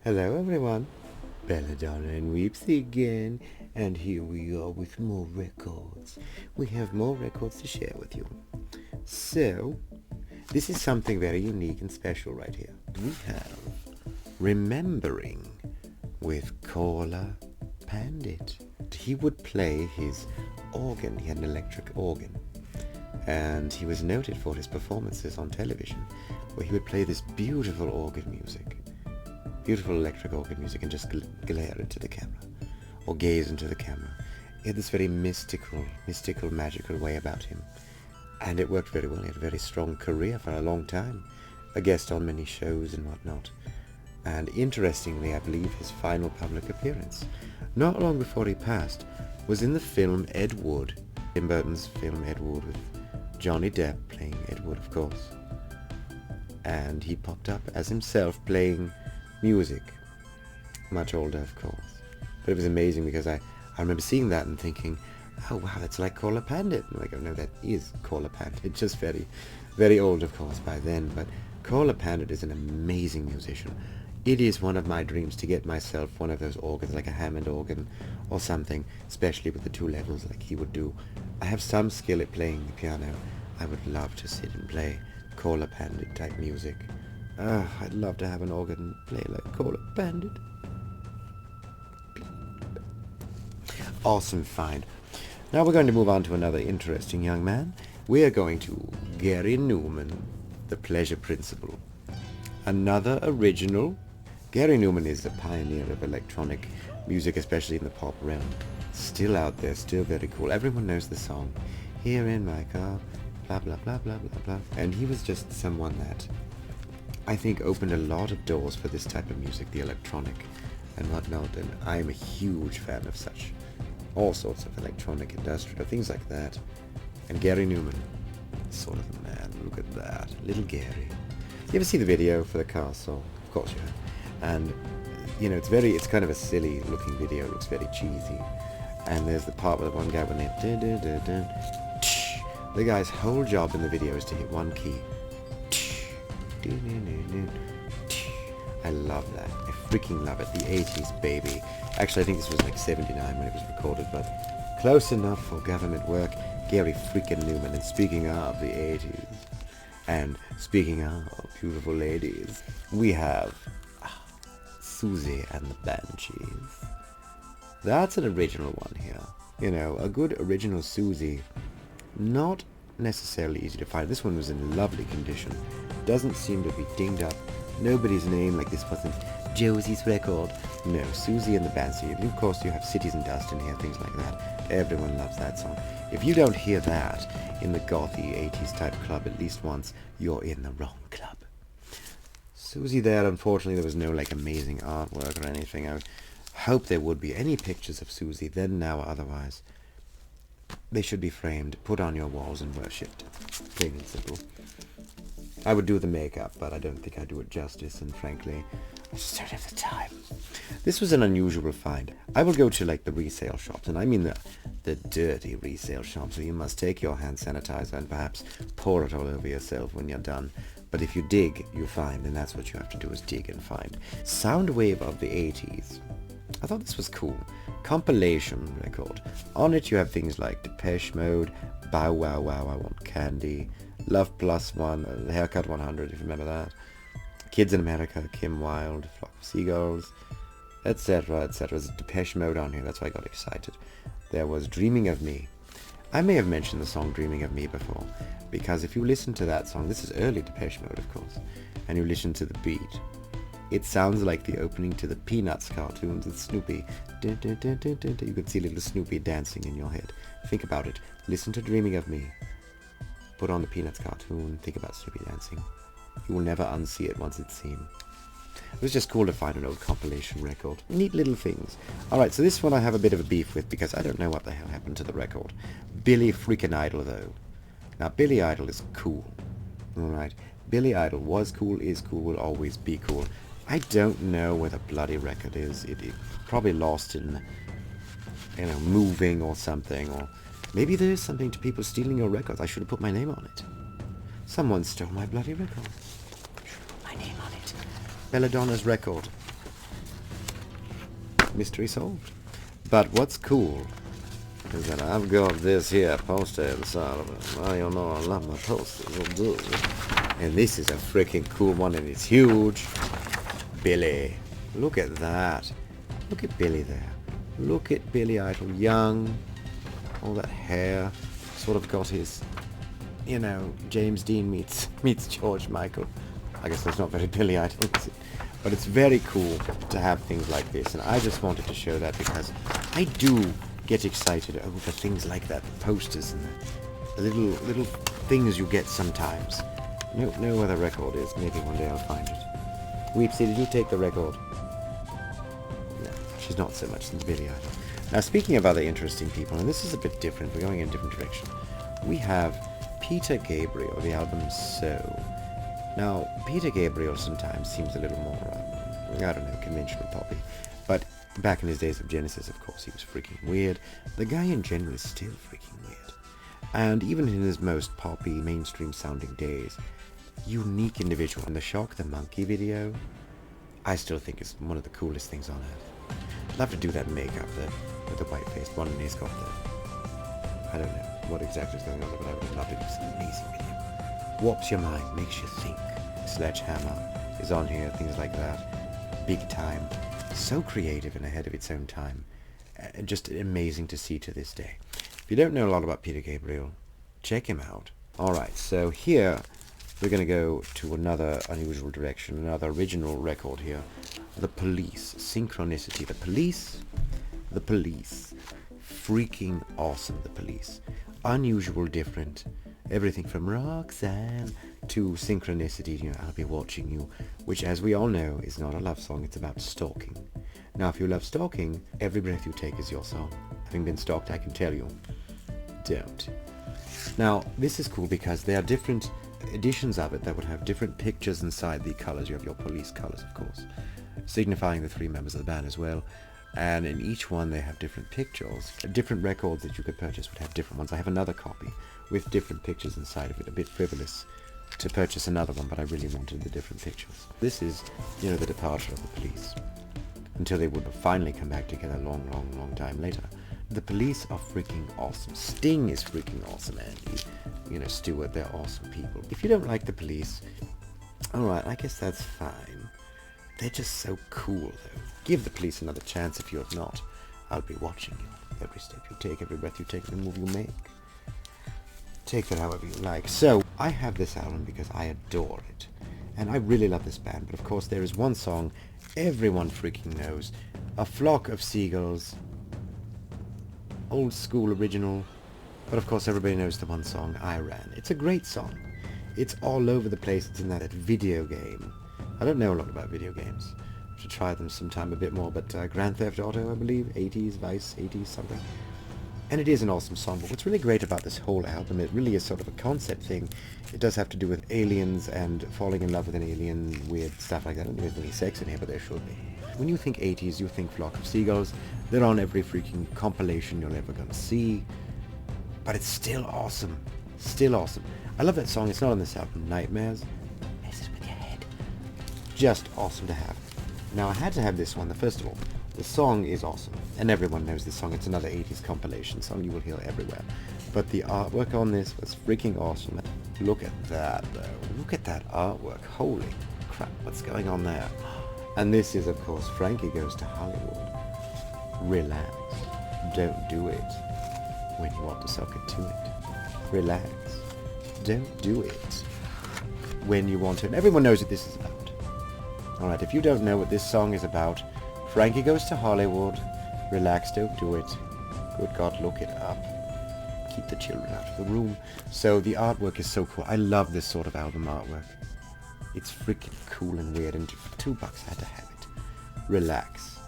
Hello everyone, Belladonna and Weepsy again, and here we are with more records. We have more records to share with you. So, this is something very unique and special right here. We have Remembering with Korla Pandit. He would play his organ. He had an electric organ, and he was noted for his performances on television, where he would play this beautiful organ music. Beautiful electric organ music, and just glare into the camera or gaze into the camera. He had this very mystical, magical way about him, and it worked very well. He had a very strong career for a long time, a guest on many shows and whatnot. And interestingly, I believe his final public appearance, not long before he passed, was in the film Ed Wood, Tim Burton's film Ed Wood, with Johnny Depp playing Ed Wood, of course. And he popped up as himself playing music, much older of course, but it was amazing because I remember seeing that and thinking, oh wow, that's like Korla Pandit. And I go, no, that is Korla Pandit, just very old of course by then, but Korla Pandit is an amazing musician. It is one of my dreams to get myself one of those organs, like a Hammond organ or something, especially with the two levels like he would do. I have some skill at playing the piano. I would love to sit and play Korla Pandit type music. I'd love to have an organ play like Korla Pandit. Awesome find. Now we're going to move on to another interesting young man. We are going to Gary Numan, The Pleasure Principle. Another original. Gary Numan is a pioneer of electronic music, especially in the pop realm. Still out there, still very cool. Everyone knows the song, Here in My Car, blah blah blah blah blah blah. And he was just someone that I think opened a lot of doors for this type of music, the electronic and whatnot, and I am a huge fan of such, all sorts of electronic, industrial, things like that. And Gary Numan, sort of the man. Look at that, little Gary. You ever see the video for the castle? Of course you have. And, you know, it's kind of a silly looking video, it looks very cheesy. And there's the part where the one guy went in, dun, dun, dun, dun, the guy's whole job in the video is to hit one key. I love that. I freaking love it. The 80s, baby. Actually, I think this was like 79 when it was recorded, but close enough for government work. Gary freaking Numan. And speaking of the 80s, and speaking of beautiful ladies, we have Siouxsie and the Banshees. That's an original one here. You know, a good original Siouxsie. Not necessarily easy to find. This one was in lovely condition. Doesn't seem to be dinged up. Nobody's name, like this wasn't Josie's record. No, Siouxsie and the Banshees. And of course you have Cities and Dust in here, things like that. Everyone loves that song. If you don't hear that in the gothy 80s type club at least once, you're in the wrong club. Siouxsie there, unfortunately there was no like amazing artwork or anything. I hope there would be any pictures of Siouxsie then, now, or otherwise. They should be framed, put on your walls and worshipped. Plain and simple. I would do the makeup, but I don't think I'd do it justice, and frankly, I just don't have the time. This was an unusual find. I will go to like the resale shops, and I mean the dirty resale shops, where you must take your hand sanitizer and perhaps pour it all over yourself when you're done. But if you dig, you find, and that's what you have to do, is dig and find. Soundwave of the 80s. I thought this was cool. Compilation record. On it you have things like Depeche Mode, Bow Wow Wow, I Want Candy, Love Plus One, Haircut 100, if you remember that, Kids in America, Kim Wilde, Flock of Seagulls, etc., etc. There's Depeche Mode on here, that's why I got excited. There was Dreaming of Me. I may have mentioned the song Dreaming of Me before, because if you listen to that song, this is early Depeche Mode of course, and you listen to the beat, it sounds like the opening to the Peanuts cartoons with Snoopy. Dun, dun, dun, dun, dun, dun. You could see little Snoopy dancing in your head. Think about it. Listen to Dreaming of Me. Put on the Peanuts cartoon. Think about Snoopy dancing. You will never unsee it once it's seen. It was just cool to find an old compilation record. Neat little things. Alright, so this one I have a bit of a beef with because I don't know what the hell happened to the record. Billy freaking Idol, though. Now, Billy Idol is cool. Alright. Billy Idol was cool, is cool, will always be cool. I don't know where the bloody record is. It probably lost in, you know, moving or something, or maybe there is something to people stealing your records. I should have put my name on it. Someone stole my bloody record. I should have put my name on it. Belladonna's record. mystery solved. But what's cool is that I've got this here poster inside of it. Well, you know I love my posters. And this is a freaking cool one, and it's huge. Billy. Look at that. Look at Billy there. Look at Billy Idol, young. All that hair. Sort of got his, you know, James Dean meets George Michael. I guess that's not very Billy Idol, is it? But it's very cool to have things like this, and I just wanted to show that because I do get excited over things like that, the posters and the little things you get sometimes. No where the record is. Maybe one day I'll find it. Weepsie, did you take the record? No, she's not so much than Billy Idol. Now, speaking of other interesting people, and this is a bit different, we're going in a different direction. We have Peter Gabriel, the album So. Now, Peter Gabriel sometimes seems a little more, I don't know, conventional poppy. But back in his days of Genesis, of course, he was freaking weird. The guy in general is still freaking weird. And even in his most poppy, mainstream-sounding days, unique individual. And the Shock the Monkey video, I still think is one of the coolest things on earth. I'd love to do that makeup with the white-faced one, and he's got the, I don't know what exactly is going on there, but I would love to do some amazing video. Warps your mind, makes you think. Sledgehammer is on here, things like that. Big Time. So creative and ahead of its own time. Just amazing to see to this day. If you don't know a lot about Peter Gabriel, check him out. Alright, so here we're going to go to another unusual direction, another original record here. The Police. Synchronicity. The Police. Freaking awesome, The Police. Unusual, different. Everything from Roxanne to Synchronicity, you know, I'll Be Watching You, which, as we all know, is not a love song, it's about stalking. Now, if you love stalking, Every Breath You Take is your song. Having been stalked, I can tell you, don't. Now, this is cool because there are different editions of it that would have different pictures inside the colors. You have your police colors, of course, signifying the three members of the band as well. And in each one they have different pictures. Different records that you could purchase would have different ones. I have another copy with different pictures inside of it. A bit frivolous to purchase another one, but I really wanted the different pictures. This is, you know, the departure of the Police. Until they would finally come back together a long time later. The Police are freaking awesome. Sting is freaking awesome, and you know, Stewart, they're awesome people. If you don't like the Police, alright, I guess that's fine. They're just so cool, though. Give the Police another chance if you're not. I'll be watching you. Every step you take, every breath you take, every move you make. Take that however you like. So, I have this album because I adore it. And I really love this band, but of course there is one song everyone freaking knows. A Flock of Seagulls. Old school original. But of course everybody knows the one song, Iran. It's a great song. It's all over the place. It's in that video game. I don't know a lot about video games. I should try them sometime a bit more, but Grand Theft Auto, I believe, 80s, Vice, 80s, something. And it is an awesome song, but what's really great about this whole album, it really is sort of a concept thing. It does have to do with aliens and falling in love with an alien, weird stuff like that. I don't think there's any sex in here, but there should be. When you think 80s, you think Flock of Seagulls. They're on every freaking compilation you're ever gonna see. But it's still awesome. Still awesome. I love that song. It's not on this album, Nightmares. Messes with your head. Just awesome to have. Now, I had to have this one. First of all, the song is awesome. And everyone knows this song. It's another 80s compilation song you will hear everywhere. But the artwork on this was freaking awesome. Look at that, though. Look at that artwork. Holy crap, what's going on there? And this is, of course, Frankie Goes to Hollywood. Relax. Don't do it when you want to suck it to it. Relax. Don't do it when you want to. And everyone knows what this is about. Alright, if you don't know what this song is about, Frankie Goes to Hollywood. Relax, don't do it. Good God, look it up. Keep the children out of the room. So the artwork is so cool. I love this sort of album artwork. It's freaking cool and weird, and for $2 I had to have it. Relax.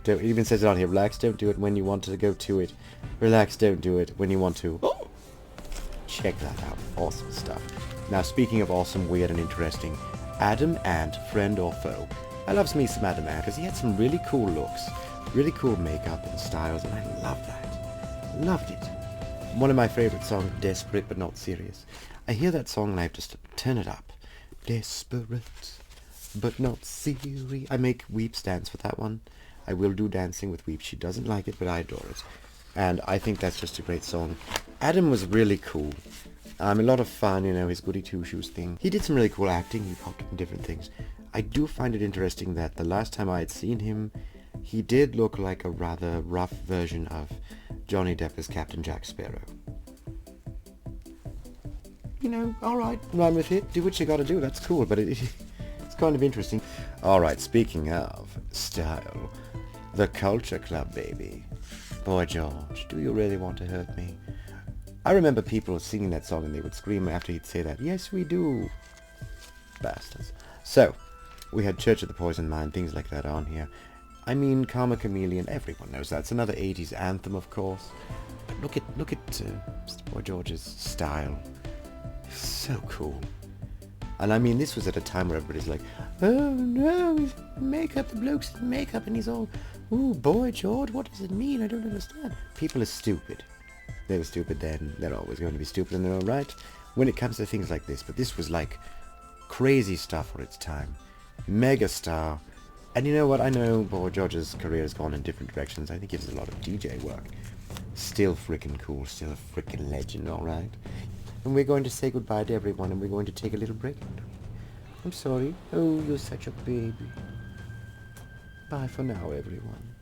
Don't, it even says it on here. Relax, don't do it when you want to go to it. Relax, don't do it when you want to. Oh! Check that out. Awesome stuff. Now, speaking of awesome, weird, and interesting, Adam Ant, friend or foe. I love me some Adam Ant because he had some really cool looks, really cool makeup and styles, and I love that. Loved it. One of my favorite songs, Desperate But Not Serious. I hear that song and I have to turn it up. Desperate but not serious. I make weep stands for that one. I will do Dancing with Weep. She doesn't like it, but I adore it. And I think that's just a great song. Adam was really cool. A lot of fun, you know, his goody two-shoes thing. He did some really cool acting. He popped up in different things. I do find it interesting that the last time I had seen him, he did look like a rather rough version of Johnny Depp as Captain Jack Sparrow. You know, alright, run with it. Do what you gotta do. That's cool, but it's kind of interesting. Alright, speaking of style, the Culture Club, baby. Boy George, do you really want to hurt me? I remember people singing that song and they would scream after he'd say that. Yes, we do. Bastards. So, we had Church of the Poison Mind, things like that on here. I mean, Karma Chameleon, everyone knows that. It's another 80s anthem, of course. But look at Boy George's style. So cool. And I mean, this was at a time where everybody's like, oh no, he's makeup, the bloke's in makeup, and he's all, ooh, Boy George, what does it mean? I don't understand. People are stupid. They were stupid then. They're always going to be stupid in their own right when it comes to things like this. But this was like crazy stuff for its time. Mega star. And you know what? I know Boy George's career has gone in different directions. I think he does a lot of DJ work. Still freaking cool. Still a freaking legend, alright? And we're going to say goodbye to everyone, and we're going to take a little break. I'm sorry. Oh, you're such a baby. Bye for now, everyone.